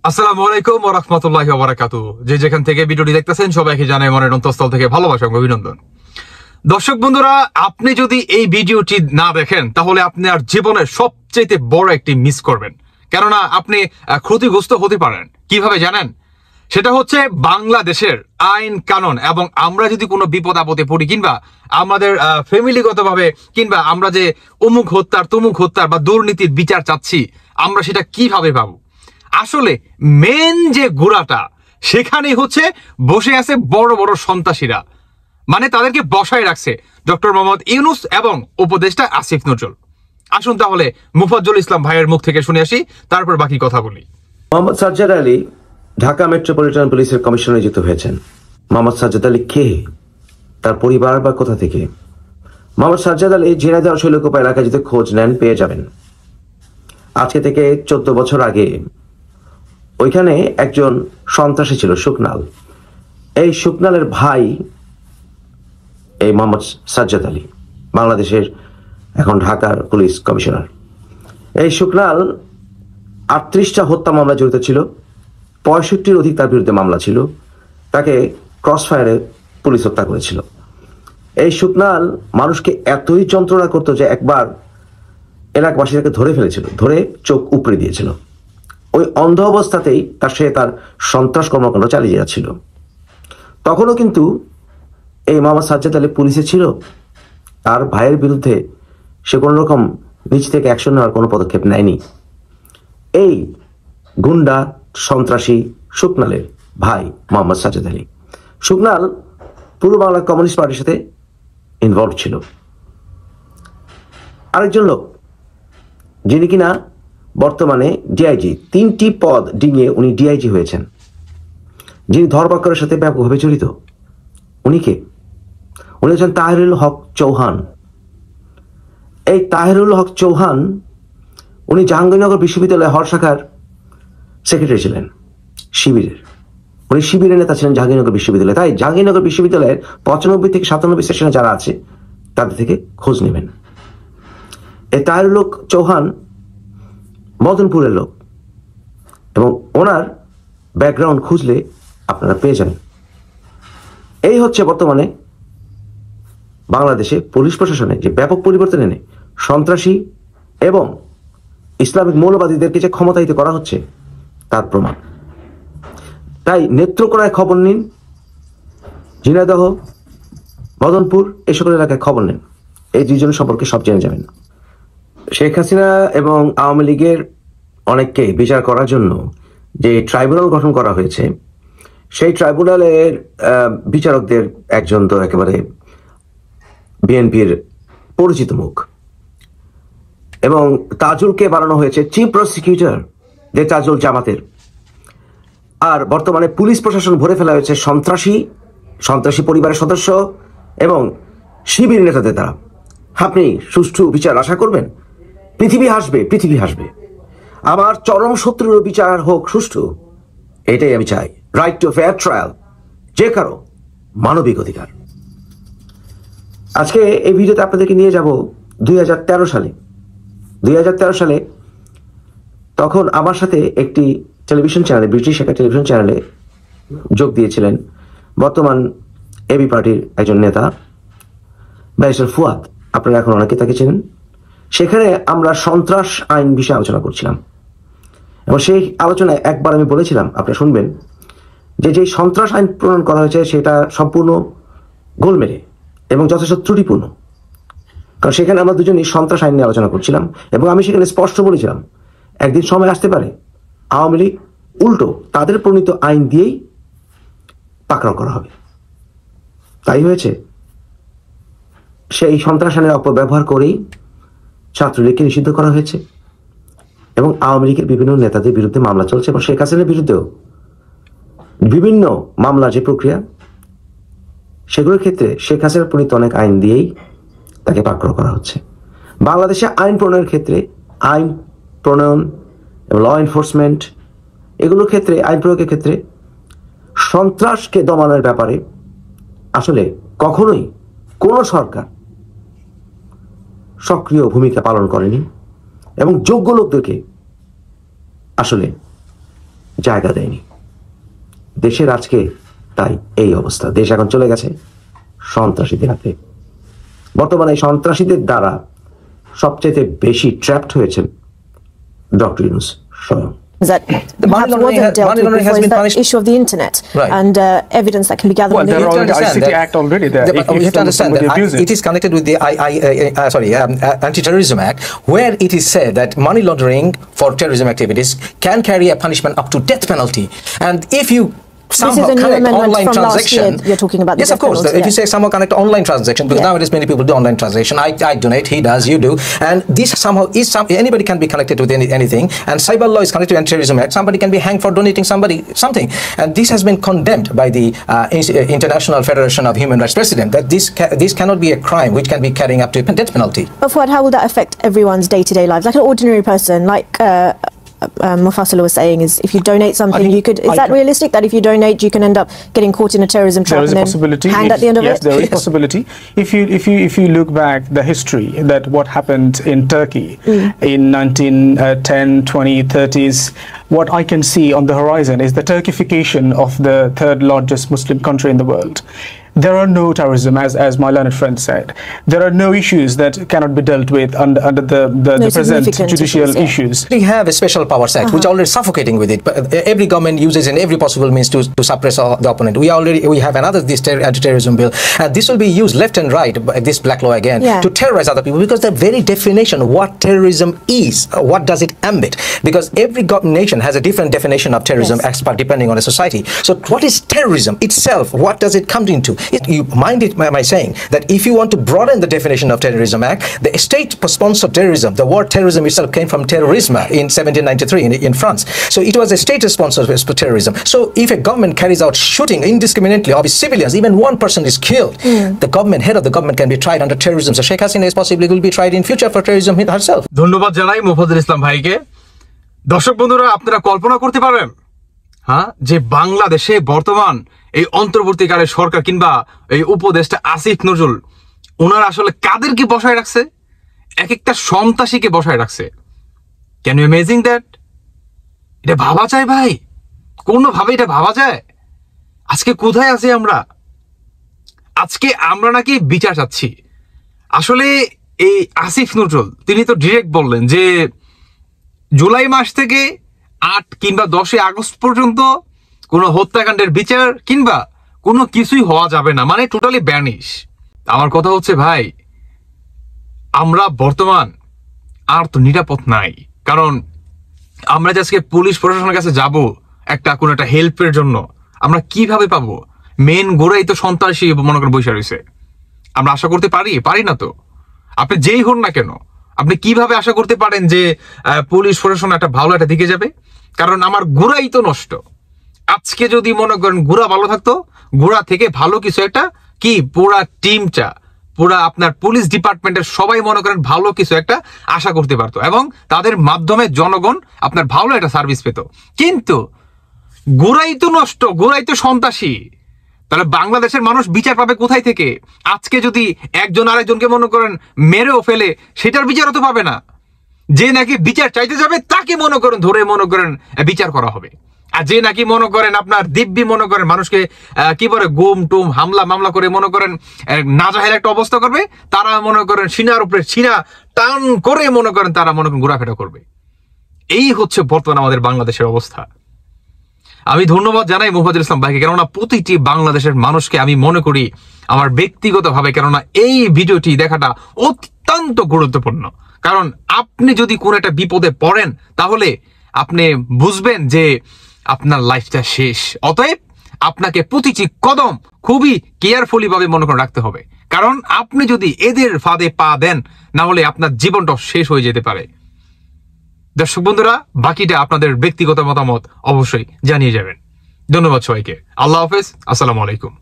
আসসালামু আলাইকুম ওয়া রাহমাতুল্লাহি ওয়া বারাকাতুহু। যে যেখান থেকে ভিডিওটি দেখতেছেন সবাইকে জানাই মনের অন্তঃস্থল থেকে ভালোবাসা এবং অভিনন্দন। দর্শক বন্ধুরা, আপনি যদি এই ভিডিওটি না দেখেন তাহলে আপনি আর জীবনের সবচেয়ে বড় একটি মিস করবেন। কেননা আপনি ক্ষতিগ্রস্ত হতে পারেন। কিভাবে জানেন? সেটা হচ্ছে বাংলাদেশের আইন কানুন, এবং আমরা যদি কোনো বিপদ আপদে পড়ি কিংবা আমাদের ফ্যামিলিগতভাবে কিংবা আমরা যে অমুক হত্যার তমুক হত্যার বা দুর্নীতির বিচার চাচ্ছি, আমরা সেটা কিভাবে পাবো? আসলে মেন যে গোড়াটা সেখানেই হচ্ছে বসে আছে বড় বড় সন্ত্রাসীরা, মানে তাদেরকে বসায় রাখছে ডক্টর মোহাম্মদ ইউনূস এবং উপদেষ্টা আসিফ নজরুল। আসুন তাহলে মুফাজ্জল ইসলাম ভাইয়ের মুখ থেকে শুনে আসি, তারপর বাকি কথা বলি। মোহাম্মদ সাজ্জাদ আলী ঢাকা মেট্রোপলিটন পুলিশের কমিশনার নিযুক্ত হয়েছেন। মোহাম্মদ সাজ্জাদ আলী কে? তার পরিবার বা কোথা থেকে? মোহাম্মদ সাজ্জাদ আলী ঝিনাইদহ শৈলকুপা এলাকায় যদি খোঁজ নেন পেয়ে যাবেন। আজকে থেকে 14 বছর আগে ওইখানে একজন সন্ত্রাসী ছিল, শুকনাল। এই শুকনালের ভাই এই মোহাম্মদ সাজ্জাদ আলী, বাংলাদেশের এখন ঢাকার পুলিশ কমিশনার। এই শুকনাল 38টা হত্যা মামলা জড়িত ছিল, 65টির অধিক তার বিরুদ্ধে মামলা ছিল। তাকে ক্রসফায়ারে পুলিশ হত্যা করেছিল। এই শুকনাল মানুষকে এতই যন্ত্রণা করতো যে একবার এলাকাবাসী তাকে ধরে ফেলেছিল, ধরে চোখ উপড়ে দিয়েছিল। ওই অন্ধ অবস্থাতেই সে তার সন্ত্রাস কর্মকাণ্ড চালিয়ে যাচ্ছিল। তখনও কিন্তু এই মোহাম্মদ সাজ্জাদ আলী পুলিশে ছিল। তার ভাইয়ের বিরুদ্ধে সে কোনো রকম নিজ থেকে অ্যাকশন নেওয়ার কোনো পদক্ষেপ নেয়নি। এই গুন্ডা সন্ত্রাসী শুকনালের ভাই মোহাম্মদ সাজ্জাদ আলী। শুকনাল পূর্ব বাংলা কমিউনিস্ট পার্টির সাথে ইনভলভ ছিল। আরেকজন লোক যিনি কিনা বর্তমানে ডিআইজি, 3টি পদ ডিঙিয়ে উনি ডিআইজি হয়েছেন, যিনি ধরপাকড়ের সাথে ব্যাপকভাবে জড়িত। উনি কে? উনি হচ্ছেন তাহেরুল হক চৌহান। এই তাহেরুল হক চৌহান উনি জাহাঙ্গীরনগর বিশ্ববিদ্যালয় হর শাখার সেক্রেটারি ছিলেন, শিবিরের। উনি শিবিরের নেতা ছিলেন জাহাঙ্গীরনগর বিশ্ববিদ্যালয়। তাই জাহাঙ্গীরনগর বিশ্ববিদ্যালয়ের 95 থেকে 97 সেশনে যারা আছে তাদের থেকে খোঁজ নেবেন। এই তাহেরুল হক চৌহান মদনপুরের লোক, এবং ওনার ব্যাকগ্রাউন্ড খুঁজলে আপনারা পেয়ে যাবেন। এই হচ্ছে বর্তমানে বাংলাদেশে পুলিশ প্রশাসনে যে ব্যাপক পরিবর্তন এনে সন্ত্রাসী এবং ইসলামিক মৌলবাদীদেরকে যে ক্ষমতায়িত করা হচ্ছে তার প্রমাণ। তাই নেত্রকোনায় খবর নিন, ঝিনাইদহ, মদনপুর এই সকল এলাকায় খবর নেন। এই দুইজন সম্পর্কে সব জেনে যাবেন। শেখ হাসিনা এবং আওয়ামী লীগের অনেককে বিচার করার জন্য যে ট্রাইব্যুনাল গঠন করা হয়েছে, সেই ট্রাইব্যুনালের বিচারকদের একজন তো একেবারে বিএনপির পরিচিত মুখ, এবং তাজুলকে বানানো হয়েছে চিফ প্রসিকিউটর, যে তাজুল জামাতের। আর বর্তমানে পুলিশ প্রশাসন ভরে ফেলা হয়েছে সন্ত্রাসী পরিবারের সদস্য এবং শিবির নেতাদের দ্বারা। আপনি সুষ্ঠু বিচার আশা করবেন? পৃথিবী হাসবে। আমার চরম শত্রুর বিচার হোক সুষ্ঠু, এটাই আমি চাই। রাইট টু ফেয়ার ট্রায়াল, যে কারো মানবিক অধিকার। আজকে এই ভিডিওতে আপনাদেরকে নিয়ে যাব 2013 সালে। 2013 সালে তখন আমার সাথে একটি টেলিভিশন চ্যানেলে, ব্রিটিশ একটা টেলিভিশন চ্যানেলে যোগ দিয়েছিলেন বর্তমান এবি পার্টির একজন নেতা ব্যারিস্টার ফুয়াদ। আপনারা এখন অনেকে তাকে চেনেন। সেখানে আমরা সন্ত্রাস আইন বিষয়ে আলোচনা করছিলাম, এবং সেই আলোচনায় একবার আমি বলেছিলাম, আপনারা শুনবেন, যে সন্ত্রাস আইন প্রণয়ন করা হয়েছে সেটা সম্পূর্ণ গোলমেলে এবং যথেষ্ট ত্রুটিপূর্ণ। কারণ সেখানে আমরা দুজনই সন্ত্রাস আইন নিয়ে আলোচনা করছিলাম, এবং আমি সেখানে স্পষ্ট বলেছিলাম একদিন সময় আসতে পারে আওয়ামী লীগ উল্টো তাদের প্রণীত আইন দিয়েই পাকড়াও করা হবে। তাই হয়েছে। সেই সন্ত্রাস আইনের অপব্যবহার করেই ছাত্রলীগকে নিষিদ্ধ করা হয়েছে, এবং আওয়ামী লীগের বিভিন্ন নেতাদের বিরুদ্ধে মামলা চলছে, এবং শেখ হাসিনার বিরুদ্ধেও বিভিন্ন মামলা যে প্রক্রিয়া, সেগুলোর ক্ষেত্রে শেখ হাসিনার প্রণীত অনেক আইন দিয়েই তাকে পাকড়াও করা হচ্ছে। বাংলাদেশে আইন প্রণয়নের ক্ষেত্রে, আইন প্রণয়ন এবং ল এনফোর্সমেন্ট এগুলোর ক্ষেত্রে, আইন প্রয়োগের ক্ষেত্রে সন্ত্রাসকে দমানোর ব্যাপারে আসলে কখনোই কোনো সরকার সক্রিয় ভূমিকা পালন করেনি, এবং যোগ্য লোকদেরকে আসলে জায়গা দেয়নি। দেশের আজকে তাই এই অবস্থা। দেশ এখন চলে গেছে সন্ত্রাসীদের হাতে। বর্তমানে সন্ত্রাসীদের দ্বারা সবচেয়ে বেশি ট্র্যাপড হয়েছেন ডক্টর ইউনূস স্বয়ং। That perhaps wasn't dealt with before is the issue of the internet and evidence that can be gathered. Well, there are already ICT Act already there. We have to understand that it is connected with the Anti-Terrorism Act, where it is said that money laundering for terrorism activities can carry a punishment up to death penalty. And if you somehow connect online transaction, you're talking about yes, of course. If you say somehow connect online transaction, because nowadays many people do online transaction. I donate, he does, you do, and this somehow is anybody can be connected with anything. And cyber law is connected to Anti-Terrorism Act. Somebody can be hanged for donating something, and this has been condemned by the International Federation of Human Rights President, that this cannot be a crime which can be carrying up to a death penalty. But Fuad, how will that affect everyone's day-to-day lives, like an ordinary person, like? Mufassal was saying, is if you donate something, you could. Is that realistic? That if you donate, you can end up getting caught in a terrorism trap and then hanged at the end of it? Yes, there is a possibility. If you look back the history that what happened in Turkey in 1910, 20, 30s, what I can see on the horizon is the Turkification of the third largest Muslim country in the world. There are no terrorism, as my learned friend said. There are no issues that cannot be dealt with under the present judicial issues. We have a Special Powers Act, which is already suffocating with it. But every government uses in every possible means to suppress the opponent. We have another anti-terrorism bill. This will be used left and right, this black law again, to terrorize other people, because the very definition of what terrorism is, what does it ambit? Because every nation has a different definition of terrorism, depending on a society. So what is terrorism itself? What does it come into? You mind it by saying that if you want to broaden the definition of Terrorism Act, the state-sponsored terrorism, the word terrorism itself came from terrorisme in 1793 in France. So it was a state-sponsored terrorism. So if a government carries out shooting indiscriminately of civilians, even one person is killed, the government, head of the government, can be tried under terrorism. So Sheikh Hasina is possibly will be tried in future for terrorism herself. ধন্যবাদ জানাই মুফাজ্জল ইসলাম ভাইকে। দর্শক বন্ধুরা, আপনারা কল্পনা করতে পারেন যে বাংলাদেশে বর্তমান এই অন্তর্বর্তীকালের সরকার কিংবা এই উপদেষ্টা আসিফ নজরুল ওনারা আসলে কাদেরকে বসায় রাখছে? এক একটা সন্ত্রাসীকে বসায় রাখছে। Can you imagine that? এটা ভাবা যায় ভাই? কোনোভাবে এটা ভাবা যায়? আজকে কোথায় আছি আমরা? আজকে আমরা নাকি বিচার চাচ্ছি। আসলে এই আসিফ নজরুল তিনি তো ডিরেক্ট বললেন যে জুলাই মাস থেকে 8 কিংবা 10 আগস্ট পর্যন্ত কোনো হত্যাকাণ্ডের বিচার কিংবা কোনো কিছুই হওয়া যাবে না, মানে টোটালি ব্যানিশ। আমার কথা হচ্ছে ভাই, আমরা বর্তমান আর তো নিরাপদ নাই। কারণ আমরা যে আজকে পুলিশ প্রশাসনের কাছে যাব কোনো একটা হেল্পের জন্য, আমরা কিভাবে পাবো? মেন গোড়াই তো সন্ত্রাসী মনে করেন বসে রয়েছে। আমরা আশা করতে পারি না তো। আপনি যেই হন না কেন, আপনি কিভাবে আশা করতে পারেন যে পুলিশ প্রশাসন একটা ভালো একটা দিকে যাবে? কারণ আমার গোড়াই তো নষ্ট। আজকে যদি মনে করেন গোড়া ভালো থাকতো, গোড়া থেকে ভালো কিছু একটা কি পুরা টিমটা, পুরা আপনার পুলিশ ডিপার্টমেন্টের সবাই মনে করেন ভালো কিছু একটা আশা করতে পারতো এবং তাদের মাধ্যমে জনগণ আপনার ভালো একটা সার্ভিস পেত। কিন্তু গোড়াই তো নষ্ট, গোড়াই তো সন্ত্রাসী। তাহলে বাংলাদেশের মানুষ বিচার পাবে কোথায় থেকে? আজকে যদি একজন আরেকজনকে মনে করেন মেরেও ফেলে, সেটার বিচারও তো পাবে না। যে নাকি বিচার চাইতে যাবে তাকে মনে করেন ধরে মনে করেন বিচার করা হবে। আর যে নাকি মনে করেন আপনার দিব্যি মনে করেন মানুষকে কি বলে গুম টুম হামলা মামলা করে মনে করেন নাজাহের একটা অবস্থা করবে, তারা মনে করেন সিনার উপরে সিনা টান করে মনে করেন তারা মনে করেন ঘোরাফেরা করবে। এই হচ্ছে বর্তমান আমাদের বাংলাদেশের অবস্থা। আমি ধন্যবাদ জানাই মুফাজ্জল ইসলাম ভাইকে, কেননা প্রতিটি বাংলাদেশের মানুষকে আমি মনে করি আমার ব্যক্তিগতভাবে, কেননা এই ভিডিওটি দেখাটা অত্যন্ত গুরুত্বপূর্ণ। কারণ আপনি যদি কোনো একটা বিপদে পড়েন তাহলে আপনি বুঝবেন যে আপনার লাইফটা শেষ। অতএব আপনাকে প্রতিটি কদম খুবই কেয়ারফুলি ভাবে মনে করে রাখতে হবে, কারণ আপনি যদি এদের ফাঁদে পা দেন না হলে আপনার জীবনটা শেষ হয়ে যেতে পারে। দর্শক বন্ধুরা, বাকিটা আপনাদের ব্যক্তিগত মতামত অবশ্যই জানিয়ে যাবেন। ধন্যবাদ সবাইকে। আল্লাহ হাফেজ। আসসালামু আলাইকুম।